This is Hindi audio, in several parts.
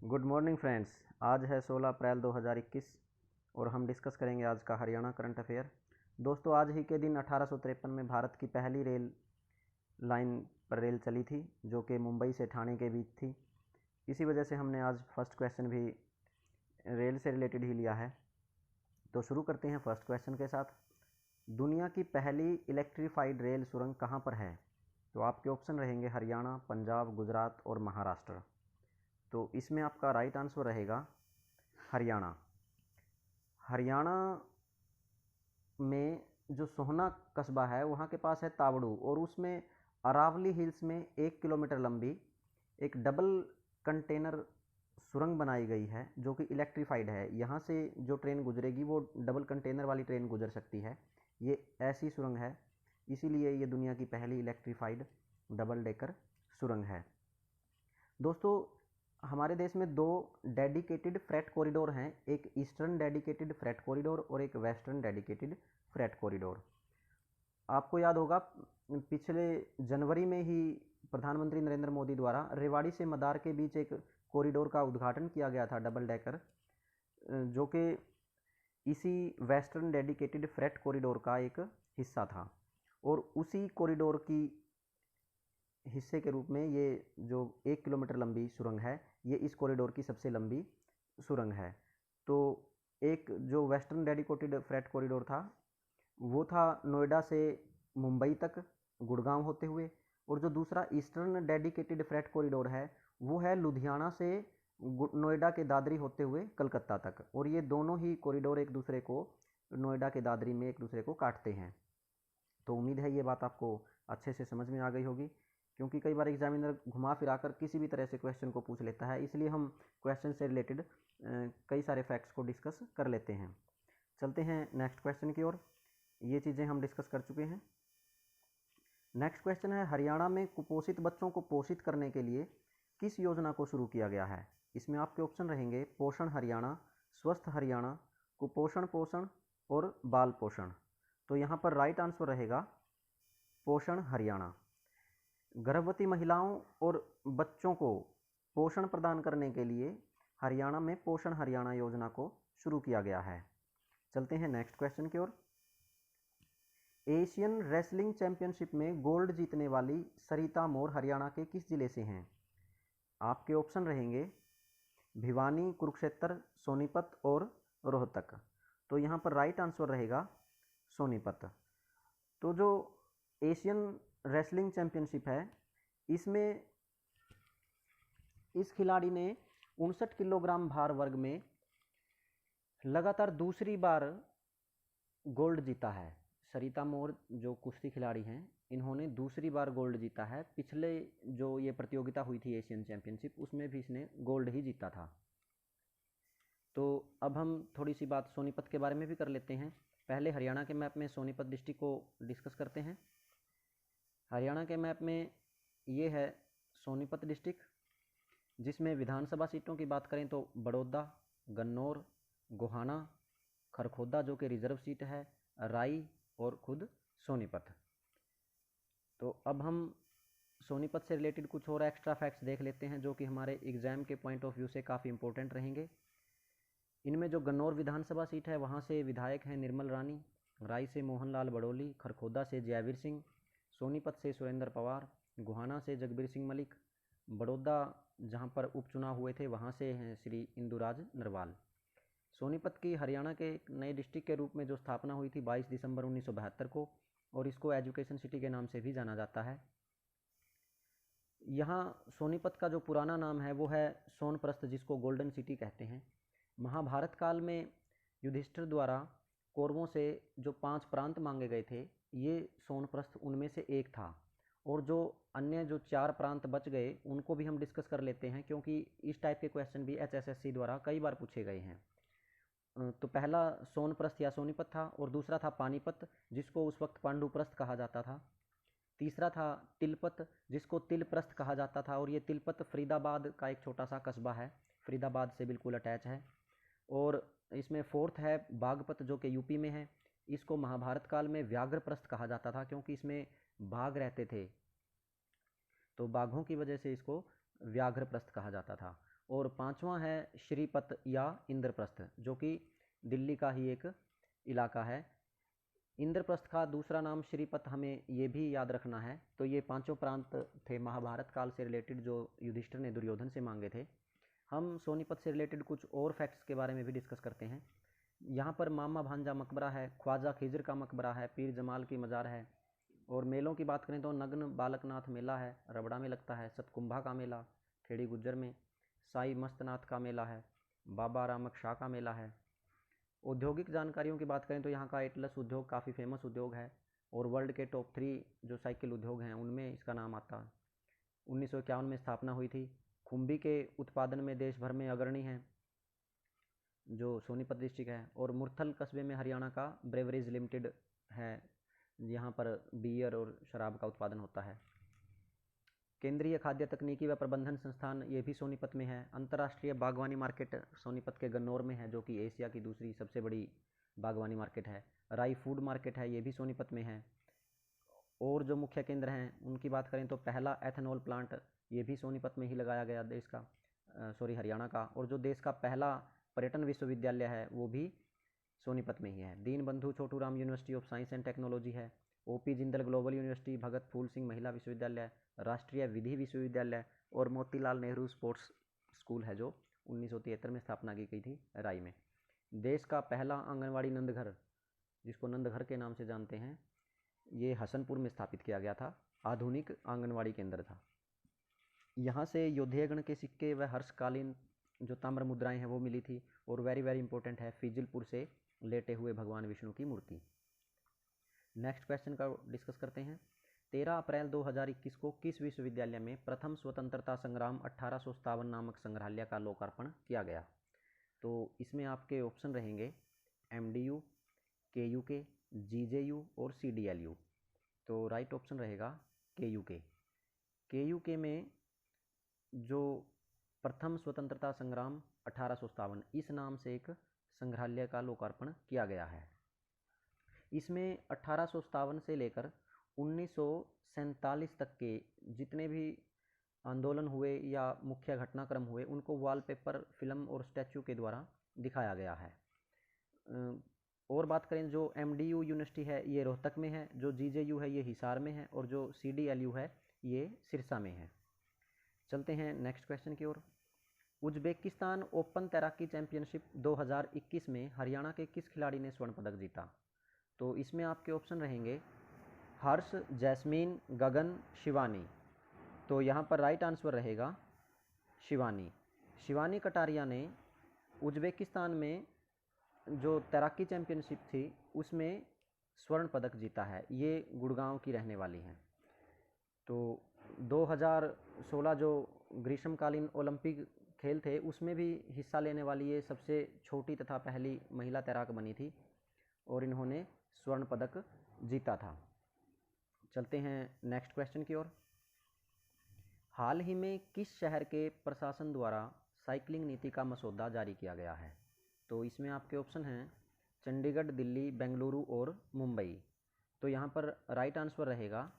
Good morning friends. आज है 16 अप्रैल 2021 और हम डिस्कस करेंगे आज का हरियाणा करंट अफेयर। दोस्तों, आज ही के दिन 1853 में भारत की पहली रेल लाइन पर रेल चली थी, जो कि मुंबई से ठाणे के बीच थी। इसी वजह से हमने आज फर्स्ट क्वेश्चन भी रेल से रिलेटेड ही लिया है। तो शुरू करते हैं फर्स्ट क्वेश्चन के साथ। दुनिया की पहली इलेक्ट्रीफाइड रेल सुरंग कहाँ पर है? तो आपके ऑप्शन रहेंगे हरियाणा, पंजाब, गुजरात और महाराष्ट्र। तो इसमें आपका राइट आंसर रहेगा हरियाणा। हरियाणा में जो सोहना कस्बा है वहाँ के पास है तावड़ू, और उसमें अरावली हिल्स में 1 किलोमीटर लंबी एक डबल कंटेनर सुरंग बनाई गई है, जो कि इलेक्ट्रीफाइड है। यहाँ से जो ट्रेन गुजरेगी वो डबल कंटेनर वाली ट्रेन गुजर सकती है। ये ऐसी सुरंग है, इसीलिए ये दुनिया की पहली इलेक्ट्रीफाइड डबल डेकर सुरंग है। दोस्तों, हमारे देश में दो डेडिकेटेड फ्रेट कॉरिडोर हैं, एक ईस्टर्न डेडिकेटेड फ्रेट कॉरिडोर और एक वेस्टर्न डेडिकेटेड फ्रेट कॉरिडोर। आपको याद होगा, पिछले जनवरी में ही प्रधानमंत्री नरेंद्र मोदी द्वारा रेवाड़ी से मदार के बीच एक कॉरिडोर का उद्घाटन किया गया था, डबल डेकर, जो कि इसी वेस्टर्न डेडिकेटेड फ्रेट कॉरिडोर का एक हिस्सा था। और उसी कॉरिडोर की हिस्से के रूप में ये जो 1 किलोमीटर लंबी सुरंग है, ये इस कॉरिडोर की सबसे लंबी सुरंग है। तो एक जो वेस्टर्न डेडिकेटेड फ्रेट कॉरिडोर था वो था नोएडा से मुंबई तक गुड़गांव होते हुए, और जो दूसरा ईस्टर्न डेडिकेटेड फ्रेट कॉरिडोर है वो है लुधियाना से नोएडा के दादरी होते हुए कलकत्ता तक। और ये दोनों ही कॉरिडोर एक दूसरे को नोएडा के दादरी में एक दूसरे को काटते हैं। तो उम्मीद है ये बात आपको अच्छे से समझ में आ गई होगी, क्योंकि कई बार एग्जामिनर घुमा फिरा कर किसी भी तरह से क्वेश्चन को पूछ लेता है, इसलिए हम क्वेश्चन से रिलेटेड कई सारे फैक्ट्स को डिस्कस कर लेते हैं। चलते हैं नेक्स्ट क्वेश्चन की ओर। ये चीज़ें हम डिस्कस कर चुके हैं। नेक्स्ट क्वेश्चन है, हरियाणा में कुपोषित बच्चों को पोषित करने के लिए किस योजना को शुरू किया गया है? इसमें आपके ऑप्शन रहेंगे पोषण हरियाणा, स्वस्थ हरियाणा, कुपोषण पोषण और बाल पोषण। तो यहाँ पर राइट आंसर रहेगा पोषण हरियाणा। गर्भवती महिलाओं और बच्चों को पोषण प्रदान करने के लिए हरियाणा में पोषण हरियाणा योजना को शुरू किया गया है। चलते हैं नेक्स्ट क्वेश्चन की ओर। एशियन रेसलिंग चैंपियनशिप में गोल्ड जीतने वाली सरिता मोर हरियाणा के किस जिले से हैं? आपके ऑप्शन रहेंगे भिवानी, कुरुक्षेत्र, सोनीपत और रोहतक। तो यहाँ पर राइट आंसर रहेगा सोनीपत। तो जो एशियन रेसलिंग चैंपियनशिप है, इसमें इस खिलाड़ी ने 59 किलोग्राम भार वर्ग में लगातार दूसरी बार गोल्ड जीता है। सरिता मोर जो कुश्ती खिलाड़ी हैं, इन्होंने दूसरी बार गोल्ड जीता है। पिछले जो ये प्रतियोगिता हुई थी एशियन चैंपियनशिप, उसमें भी इसने गोल्ड ही जीता था। तो अब हम थोड़ी सी बात सोनीपत के बारे में भी कर लेते हैं। पहले हरियाणा के मैप में सोनीपत डिस्ट्रिक्ट को डिस्कस करते हैं। हरियाणा के मैप में ये है सोनीपत डिस्ट्रिक्ट, जिसमें विधानसभा सीटों की बात करें तो बड़ौदा, गन्नौर, गोहाना, खरखोदा जो कि रिजर्व सीट है, राई और खुद सोनीपत। तो अब हम सोनीपत से रिलेटेड कुछ और एक्स्ट्रा फैक्ट्स देख लेते हैं, जो कि हमारे एग्जाम के पॉइंट ऑफ व्यू से काफ़ी इंपॉर्टेंट रहेंगे। इनमें जो गन्नौर विधानसभा सीट है, वहाँ से विधायक हैं निर्मल रानी, राई से मोहनलाल बड़ोली, खरखोदा से जयवीर सिंह, सोनीपत से सुरेंद्र पवार, गोहाना से जगबीर सिंह मलिक, बड़ौदा जहां पर उपचुनाव हुए थे वहां से हैं श्री इंदुराज नरवाल। सोनीपत की हरियाणा के एक नए डिस्ट्रिक्ट के रूप में जो स्थापना हुई थी 22 दिसंबर 1972 को, और इसको एजुकेशन सिटी के नाम से भी जाना जाता है। यहाँ सोनीपत का जो पुराना नाम है वो है सोनप्रस्थ, जिसको गोल्डन सिटी कहते हैं। महाभारत काल में युधिष्ठिर द्वारा कौरवों से जो 5 प्रांत मांगे गए थे, ये सोनप्रस्थ उनमें से एक था। और जो अन्य जो 4 प्रांत बच गए उनको भी हम डिस्कस कर लेते हैं, क्योंकि इस टाइप के क्वेश्चन भी HSSC द्वारा कई बार पूछे गए हैं। तो पहला सोनप्रस्थ या सोनीपत था, और दूसरा था पानीपत, जिसको उस वक्त पांडुप्रस्थ कहा जाता था। तीसरा था तिलपत, जिसको तिलप्रस्थ कहा जाता था, और ये तिलपत फरीदाबाद का एक छोटा सा कस्बा है, फरीदाबाद से बिल्कुल अटैच है। और इसमें फोर्थ है बागपत, जो कि यूपी में है। इसको महाभारत काल में व्याघ्रप्रस्थ कहा जाता था, क्योंकि इसमें बाघ रहते थे, तो बाघों की वजह से इसको व्याघ्रप्रस्थ कहा जाता था। और पांचवा है श्रीपत या इंद्रप्रस्थ, जो कि दिल्ली का ही एक इलाका है। इंद्रप्रस्थ का दूसरा नाम श्रीपत, हमें ये भी याद रखना है। तो ये पांचों प्रांत थे महाभारत काल से रिलेटेड जो युधिष्ठिर ने दुर्योधन से मांगे थे। हम सोनीपत से रिलेटेड कुछ और फैक्ट्स के बारे में भी डिस्कस करते हैं। यहाँ पर मामा भांजा मकबरा है, ख्वाजा खिजर का मकबरा है, पीर जमाल की मज़ार है। और मेलों की बात करें तो नग्न बालकनाथ मेला है, रबड़ा में लगता है। सतकुंभा का मेला खेड़ी गुज्जर में, साई मस्तनाथ का मेला है, बाबा रामक शाह का मेला है। औद्योगिक जानकारियों की बात करें तो यहाँ का एटलस उद्योग काफ़ी फेमस उद्योग है और वर्ल्ड के टॉप 3 जो साइकिल उद्योग हैं उनमें इसका नाम आता है। 1951 में स्थापना हुई थी। खुम्बी के उत्पादन में देश भर में अग्रणी है जो सोनीपत डिस्ट्रिक्ट है। और मुरथल कस्बे में हरियाणा का ब्रेवरीज लिमिटेड है, यहाँ पर बियर और शराब का उत्पादन होता है। केंद्रीय खाद्य तकनीकी व प्रबंधन संस्थान ये भी सोनीपत में है। अंतर्राष्ट्रीय बागवानी मार्केट सोनीपत के गन्नौर में है, जो कि एशिया की दूसरी सबसे बड़ी बागवानी मार्केट है। राई फूड मार्केट है, ये भी सोनीपत में है। और जो मुख्य केंद्र हैं उनकी बात करें तो पहला एथेनॉल प्लांट ये भी सोनीपत में ही लगाया गया देश का, हरियाणा का। और जो देश का पहला पर्यटन विश्वविद्यालय है वो भी सोनीपत में ही है। दीन बंधु Chhoturam university of science and technology है। ओपी जिंदल ग्लोबल यूनिवर्सिटी, भगत फूल सिंह महिला विश्वविद्यालय, राष्ट्रीय विधि विश्वविद्यालय और मोतीलाल नेहरू स्पोर्ट्स स्कूल है जो 1973 में स्थापना की गई थी राई में। देश का पहला आंगनवाड़ी नंदघर, जिसको नंदघर के नाम से जानते हैं, ये हसनपुर में स्थापित किया गया था। आधुनिक आंगनवाड़ी केंद्र था। यहाँ से योद्धेयगण के सिक्के व हर्षकालीन जो ताम्र मुद्राएं हैं वो मिली थी। और वेरी इंपॉर्टेंट है, फिजिलपुर से लेटे हुए भगवान विष्णु की मूर्ति। नेक्स्ट क्वेश्चन का डिस्कस करते हैं। 13 अप्रैल 2021 को किस विश्वविद्यालय में प्रथम स्वतंत्रता संग्राम 1857 नामक संग्रहालय का लोकार्पण किया गया? तो इसमें आपके ऑप्शन रहेंगे MDU, KUK, GJU और CDLU। तो राइट ऑप्शन रहेगा KUK। KUK में जो प्रथम स्वतंत्रता संग्राम 1857 इस नाम से एक संग्रहालय का लोकार्पण किया गया है। इसमें 1857 से लेकर 1947 तक के जितने भी आंदोलन हुए या मुख्य घटनाक्रम हुए उनको वॉलपेपर, फिल्म और स्टैचू के द्वारा दिखाया गया है। और बात करें जो MDU यूनिवर्सिटी है ये रोहतक में है, जो GJU है ये हिसार में है और जो CDLU है ये सिरसा में है। चलते हैं नेक्स्ट क्वेश्चन की ओर। उज्बेकिस्तान ओपन तैराकी चैंपियनशिप 2021 में हरियाणा के किस खिलाड़ी ने स्वर्ण पदक जीता? तो इसमें आपके ऑप्शन रहेंगे हर्ष, जैस्मीन, गगन, शिवानी। तो यहाँ पर राइट आंसर रहेगा शिवानी। शिवानी कटारिया ने उज्बेकिस्तान में जो तैराकी चैंपियनशिप थी उसमें स्वर्ण पदक जीता है। ये गुड़गांव की रहने वाली हैं। तो 2016 जो ग्रीष्मकालीन ओलंपिक खेल थे उसमें भी हिस्सा लेने वाली ये सबसे छोटी तथा पहली महिला तैराक बनी थी और इन्होंने स्वर्ण पदक जीता था। चलते हैं नेक्स्ट क्वेश्चन की ओर। हाल ही में किस शहर के प्रशासन द्वारा साइकिलिंग नीति का मसौदा जारी किया गया है? तो इसमें आपके ऑप्शन हैं चंडीगढ़, दिल्ली, बेंगलुरु और मुंबई। तो यहाँ पर राइट आंसर रहेगा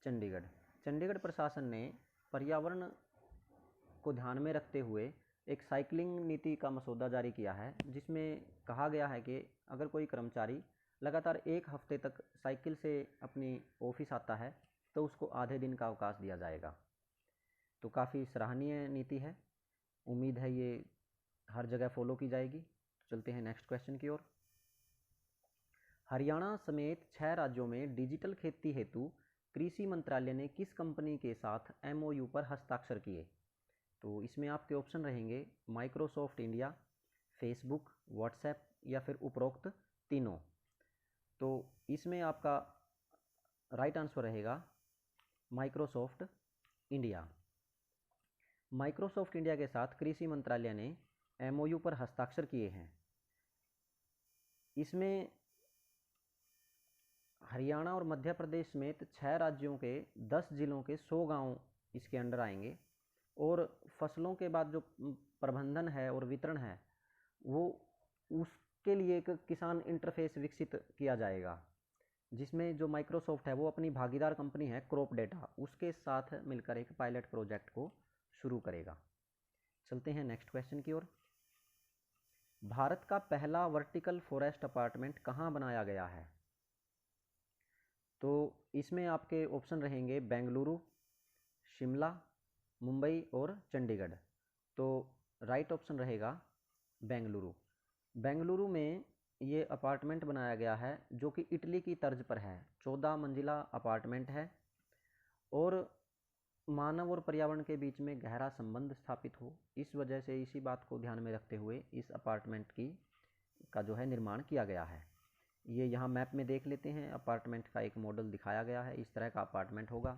चंडीगढ़। चंडीगढ़ प्रशासन ने पर्यावरण को ध्यान में रखते हुए एक साइकिलिंग नीति का मसौदा जारी किया है, जिसमें कहा गया है कि अगर कोई कर्मचारी लगातार 1 हफ्ते तक साइकिल से अपनी ऑफिस आता है तो उसको आधे दिन का अवकाश दिया जाएगा। तो काफ़ी सराहनीय नीति है, उम्मीद है ये हर जगह फॉलो की जाएगी। तो चलते हैं नेक्स्ट क्वेश्चन की ओर। हरियाणा समेत 6 राज्यों में डिजिटल खेती हेतु कृषि मंत्रालय ने किस कंपनी के साथ MOU पर हस्ताक्षर किए? तो इसमें आपके ऑप्शन रहेंगे माइक्रोसॉफ्ट इंडिया, फेसबुक, व्हाट्सएप या फिर उपरोक्त तीनों। तो इसमें आपका राइट आंसर रहेगा माइक्रोसॉफ्ट इंडिया। माइक्रोसॉफ्ट इंडिया के साथ कृषि मंत्रालय ने MOU पर हस्ताक्षर किए हैं। इसमें हरियाणा और मध्य प्रदेश समेत 6 राज्यों के 10 जिलों के 100 गांव इसके अंडर आएंगे और फसलों के बाद जो प्रबंधन है और वितरण है वो उसके लिए एक किसान इंटरफेस विकसित किया जाएगा, जिसमें जो माइक्रोसॉफ्ट है वो अपनी भागीदार कंपनी है क्रॉप डेटा उसके साथ मिलकर एक पायलट प्रोजेक्ट को शुरू करेगा। चलते हैं नेक्स्ट क्वेश्चन की ओर। भारत का पहला वर्टिकल फॉरेस्ट अपार्टमेंट कहाँ बनाया गया है? तो इसमें आपके ऑप्शन रहेंगे बेंगलुरु, शिमला, मुंबई और चंडीगढ़। तो राइट ऑप्शन रहेगा बेंगलुरु। बेंगलुरु में ये अपार्टमेंट बनाया गया है जो कि इटली की तर्ज पर है। 14 मंजिला अपार्टमेंट है और मानव और पर्यावरण के बीच में गहरा संबंध स्थापित हो, इस वजह से इसी बात को ध्यान में रखते हुए इस अपार्टमेंट का जो है निर्माण किया गया है। ये यहाँ मैप में देख लेते हैं, अपार्टमेंट का एक मॉडल दिखाया गया है, इस तरह का अपार्टमेंट होगा।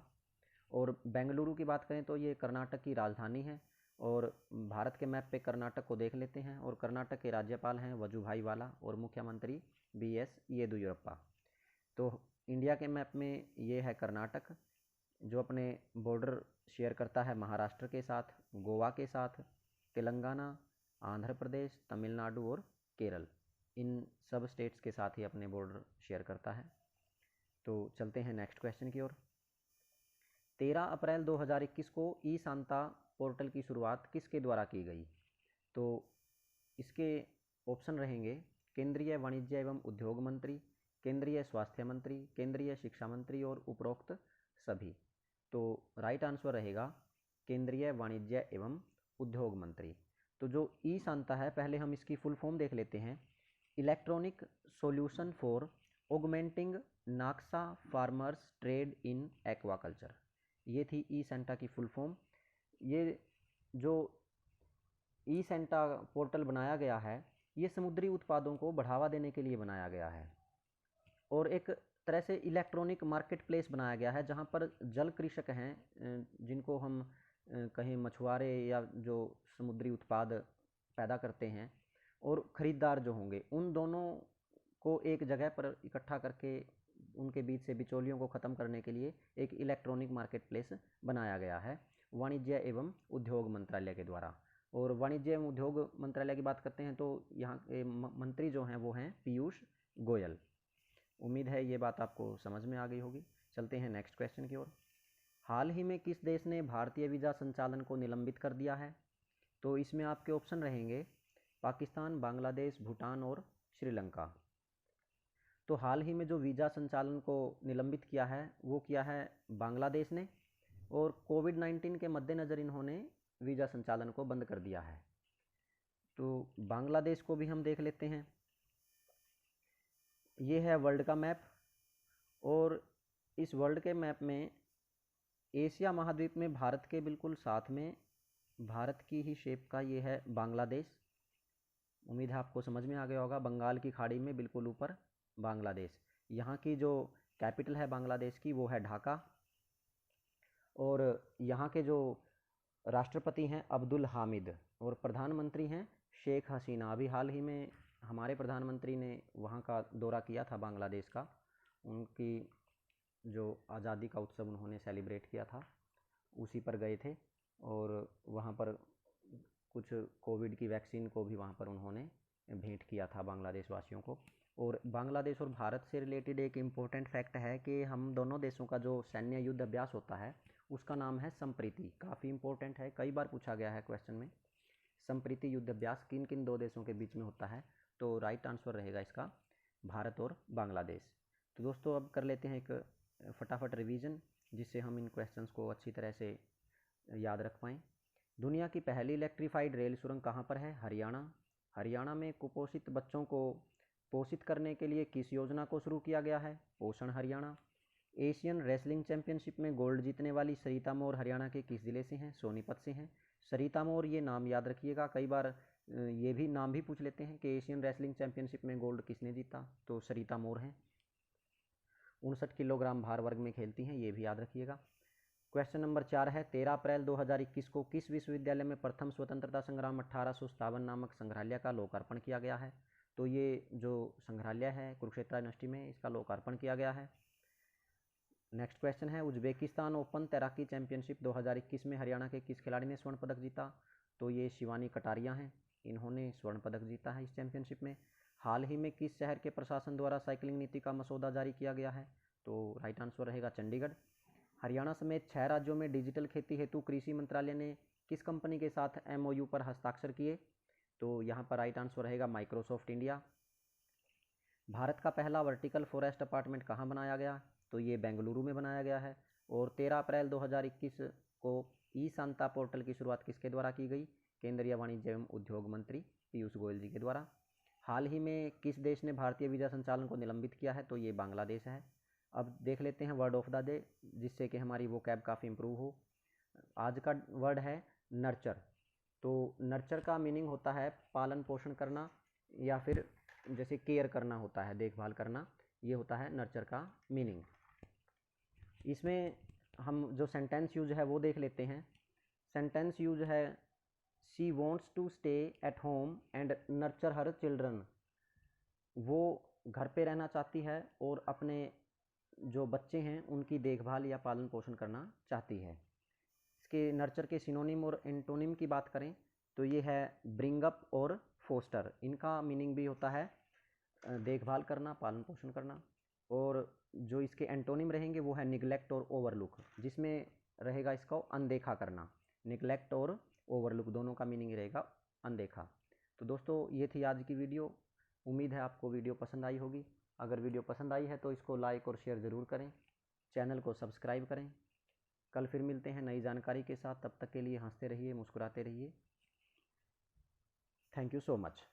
और बेंगलुरु की बात करें तो ये कर्नाटक की राजधानी है और भारत के मैप पे कर्नाटक को देख लेते हैं और कर्नाटक के राज्यपाल हैं वजुभाई वाला और मुख्यमंत्री BS येदियुरप्पा। तो इंडिया के मैप में ये है कर्नाटक जो अपने बॉर्डर शेयर करता है महाराष्ट्र के साथ, गोवा के साथ, तेलंगाना, आंध्र प्रदेश, तमिलनाडु और केरल, इन सब स्टेट्स के साथ ही अपने बॉर्डर शेयर करता है। तो चलते हैं नेक्स्ट क्वेश्चन की ओर। 13 अप्रैल 2021 को ई सांता पोर्टल की शुरुआत किसके द्वारा की गई? तो इसके ऑप्शन रहेंगे केंद्रीय वाणिज्य एवं उद्योग मंत्री, केंद्रीय स्वास्थ्य मंत्री, केंद्रीय शिक्षा मंत्री और उपरोक्त सभी। तो राइट आंसर रहेगा केंद्रीय वाणिज्य एवं उद्योग मंत्री। तो जो ई सांता है, पहले हम इसकी फुल फॉर्म देख लेते हैं। Electronic solution for augmenting NACSA farmers trade in aquaculture, ये थी ई सेंटा की फुल फॉर्म। ये जो ई सेंटा पोर्टल बनाया गया है, ये समुद्री उत्पादों को बढ़ावा देने के लिए बनाया गया है और एक तरह से इलेक्ट्रॉनिक मार्केट प्लेस बनाया गया है जहाँ पर जल कृषक हैं, जिनको हम कहें मछुआरे या जो समुद्री उत्पाद पैदा करते हैं, और ख़रीदार जो होंगे, उन दोनों को एक जगह पर इकट्ठा करके उनके बीच से बिचौलियों को ख़त्म करने के लिए एक इलेक्ट्रॉनिक मार्केट प्लेस बनाया गया है वाणिज्य एवं उद्योग मंत्रालय के द्वारा। और वाणिज्य एवं उद्योग मंत्रालय की बात करते हैं तो यहाँ के मंत्री जो हैं वो हैं पीयूष गोयल। उम्मीद है ये बात आपको समझ में आ गई होगी। चलते हैं नेक्स्ट क्वेश्चन की ओर। हाल ही में किस देश ने भारतीय वीज़ा संचालन को निलंबित कर दिया है? तो इसमें आपके ऑप्शन रहेंगे पाकिस्तान, बांग्लादेश, भूटान और श्रीलंका। तो हाल ही में जो वीज़ा संचालन को निलंबित किया है वो किया है बांग्लादेश ने, और कोविड-19 के मद्देनज़र इन्होंने वीज़ा संचालन को बंद कर दिया है। तो बांग्लादेश को भी हम देख लेते हैं। ये है वर्ल्ड का मैप और इस वर्ल्ड के मैप में एशिया महाद्वीप में भारत के बिल्कुल साथ में भारत की ही शेप का ये है बांग्लादेश। उम्मीद है आपको समझ में आ गया होगा। बंगाल की खाड़ी में बिल्कुल ऊपर बांग्लादेश। यहाँ की जो कैपिटल है बांग्लादेश की वो है ढाका और यहाँ के जो राष्ट्रपति हैं अब्दुल हामिद और प्रधानमंत्री हैं शेख हसीना। अभी हाल ही में हमारे प्रधानमंत्री ने वहाँ का दौरा किया था बांग्लादेश का, उनकी जो आज़ादी का उत्सव उन्होंने सेलिब्रेट किया था उसी पर गए थे और वहाँ पर कुछ कोविड की वैक्सीन को भी वहाँ पर उन्होंने भेंट किया था बांग्लादेश वासियों को। और बांग्लादेश और भारत से रिलेटेड एक इम्पोर्टेंट फैक्ट है कि हम दोनों देशों का जो सैन्य युद्ध अभ्यास होता है उसका नाम है संप्रीति। काफ़ी इम्पोर्टेंट है, कई बार पूछा गया है क्वेश्चन में। संप्रीति युद्ध अभ्यास किन किन दो देशों के बीच में होता है? तो राइट आंसर रहेगा इसका भारत और बांग्लादेश। तो दोस्तों अब कर लेते हैं एक फटाफट रिवीजन जिससे हम इन क्वेश्चंस को अच्छी तरह से याद रख पाएँ। दुनिया की पहली इलेक्ट्रीफाइड रेल सुरंग कहाँ पर है? हरियाणा। हरियाणा में कुपोषित बच्चों को पोषित करने के लिए किस योजना को शुरू किया गया है? पोषण हरियाणा। एशियन रेसलिंग चैंपियनशिप में गोल्ड जीतने वाली सरिता मोर हरियाणा के किस ज़िले से हैं? सोनीपत से हैं। सरिता मोर, ये नाम याद रखिएगा, कई बार ये भी नाम भी पूछ लेते हैं कि एशियन रेसलिंग चैंपियनशिप में गोल्ड किसने जीता, तो सरिता मोर हैं। 59 किलोग्राम भार वर्ग में खेलती हैं, ये भी याद रखिएगा। क्वेश्चन नंबर 4 है 13 अप्रैल 2021 को किस विश्वविद्यालय में प्रथम स्वतंत्रता संग्राम 1857 नामक संग्रहालय का लोकार्पण किया गया है? तो ये जो संग्रहालय है कुरुक्षेत्र यूनिवर्सिटी में, इसका लोकार्पण किया गया है। नेक्स्ट क्वेश्चन है उज्बेकिस्तान ओपन तैराकी चैंपियनशिप 2021 में हरियाणा के किस खिलाड़ी ने स्वर्ण पदक जीता? तो ये शिवानी कटारिया हैं, इन्होंने स्वर्ण पदक जीता है इस चैंपियनशिप में। हाल ही में किस शहर के प्रशासन द्वारा साइकिलिंग नीति का मसौदा जारी किया गया है? तो राइट आंसर रहेगा चंडीगढ़। हरियाणा समेत 6 राज्यों में डिजिटल खेती हेतु कृषि मंत्रालय ने किस कंपनी के साथ MOU पर हस्ताक्षर किए? तो यहाँ पर राइट आंसर रहेगा माइक्रोसॉफ्ट इंडिया। भारत का पहला वर्टिकल फॉरेस्ट अपार्टमेंट कहाँ बनाया गया? तो ये बेंगलुरु में बनाया गया है। और 13 अप्रैल 2021 को ई सांता पोर्टल की शुरुआत किसके द्वारा की गई? केंद्रीय वाणिज्य एवं उद्योग मंत्री पीयूष गोयल जी के द्वारा। हाल ही में किस देश ने भारतीय वीज़ा संचालन को निलंबित किया है? तो ये बांग्लादेश है। अब देख लेते हैं वर्ड ऑफ द डे, जिससे कि हमारी वो कैब काफ़ी इम्प्रूव हो। आज का वर्ड है नर्चर। तो नर्चर का मीनिंग होता है पालन पोषण करना, या फिर जैसे केयर करना होता है, देखभाल करना, ये होता है नर्चर का मीनिंग। इसमें हम जो सेंटेंस यूज है वो देख लेते हैं। सेंटेंस यूज है she wants to stay at home and nurture her children. वो घर पे रहना चाहती है और अपने जो बच्चे हैं उनकी देखभाल या पालन पोषण करना चाहती है। इसके नर्चर के सिनोनिम और एंटोनिम की बात करें तो ये है ब्रिंग अप और फोस्टर। इनका मीनिंग भी होता है देखभाल करना, पालन पोषण करना। और जो इसके एंटोनिम रहेंगे वो है निगलेक्ट और ओवरलुक, जिसमें रहेगा इसको अनदेखा करना। निगलेक्ट और ओवरलुक दोनों का मीनिंग रहेगा अनदेखा। तो दोस्तों ये थी आज की वीडियो। उम्मीद है आपको वीडियो पसंद आई होगी। अगर वीडियो पसंद आई है तो इसको लाइक और शेयर ज़रूर करें, चैनल को सब्सक्राइब करें। कल फिर मिलते हैं नई जानकारी के साथ। तब तक के लिए हंसते रहिए, मुस्कुराते रहिए। Thank you so much.